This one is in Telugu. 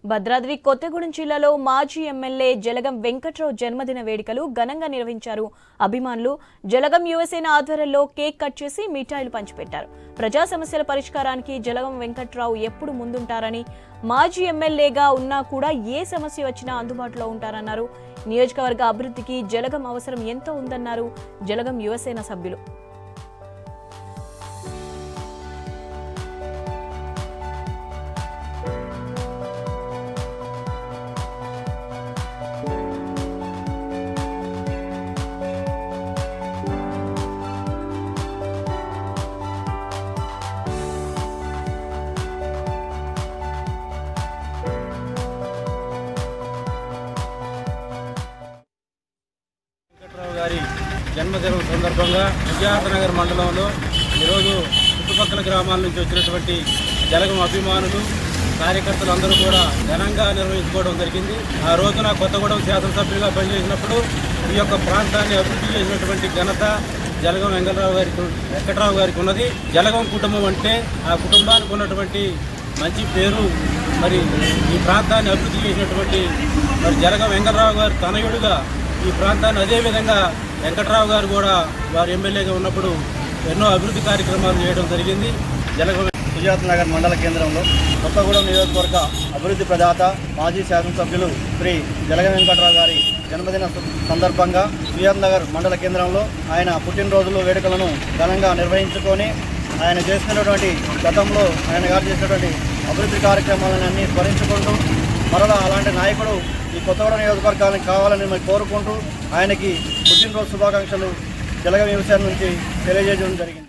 భద్రాద్రి కొత్తగూడెం జిల్లాలో మాజీ ఎమ్మెల్యే జలగం వెంకట్రావు జన్మదిన వేడుకలు ఘనంగా నిర్వహించారు. అభిమానులు జలగం యువసేన ఆధ్వర్యంలో కేక్ కట్ చేసి మిఠాయిలు పంచిపెట్టారు. ప్రజా సమస్యల పరిష్కారానికి జలగం వెంకట్రావు ఎప్పుడు ముందుంటారని, మాజీ ఎమ్మెల్యేగా ఉన్నా కూడా ఏ సమస్య వచ్చినా అందుబాటులో ఉంటారన్నారు. నియోజకవర్గ అభివృద్ధికి జలగం అవసరం ఎంతో ఉందన్నారు జలగం యువసేన సభ్యులు. గారి జన్మదినం సందర్భంగా విజయనగర్ మండలంలో ఈరోజు చుట్టుపక్కల గ్రామాల నుంచి వచ్చినటువంటి జలగం అభిమానులు కార్యకర్తలు అందరూ కూడా ఘనంగా నిర్వహించుకోవడం జరిగింది. ఆ రోజున కొత్తగూడెం శాసనసభ్యులుగా పనిచేసినప్పుడు ఈ యొక్క ప్రాంతాన్ని అభివృద్ధి చేసినటువంటి ఘనత జలగం వెంకట్రావు గారికి ఉన్నది. జలగం కుటుంబం అంటే ఆ కుటుంబానికి ఉన్నటువంటి మంచి పేరు, మరి ఈ ప్రాంతాన్ని అభివృద్ధి చేసినటువంటి జలగం వెంకట్రావు గారు తనయుడుగా ఈ ప్రాంతాన్ని, అదేవిధంగా వెంకట్రావు గారు కూడా వారు ఎమ్మెల్యేగా ఉన్నప్పుడు ఎన్నో అభివృద్ధి కార్యక్రమాలు చేయడం జరిగింది. విజయనగర్ మండల కేంద్రంలో కొత్తగూడెం నియోజకవర్గ అభివృద్ధి ప్రదాత మాజీ శాసనసభ్యులు శ్రీ జలగం వెంకట్రావు గారి జన్మదిన సందర్భంగా విజయనగర్ మండల కేంద్రంలో ఆయన పుట్టినరోజులు వేడుకలను ఘనంగా నిర్వహించుకొని ఆయన చేసినటువంటి గతంలో ఆయన గారు చేసినటువంటి అభివృద్ధి కార్యక్రమాలన్నీ స్మరించుకుంటూ మరలా అలాంటి నాయకుడు ఈ కొత్తగూడెం నియోజకవర్గానికి కావాలని మేము కోరుకుంటూ ఆయనకి పుట్టినరోజు శుభాకాంక్షలు జలగం యువసేన నుంచి తెలియజేయడం జరిగింది.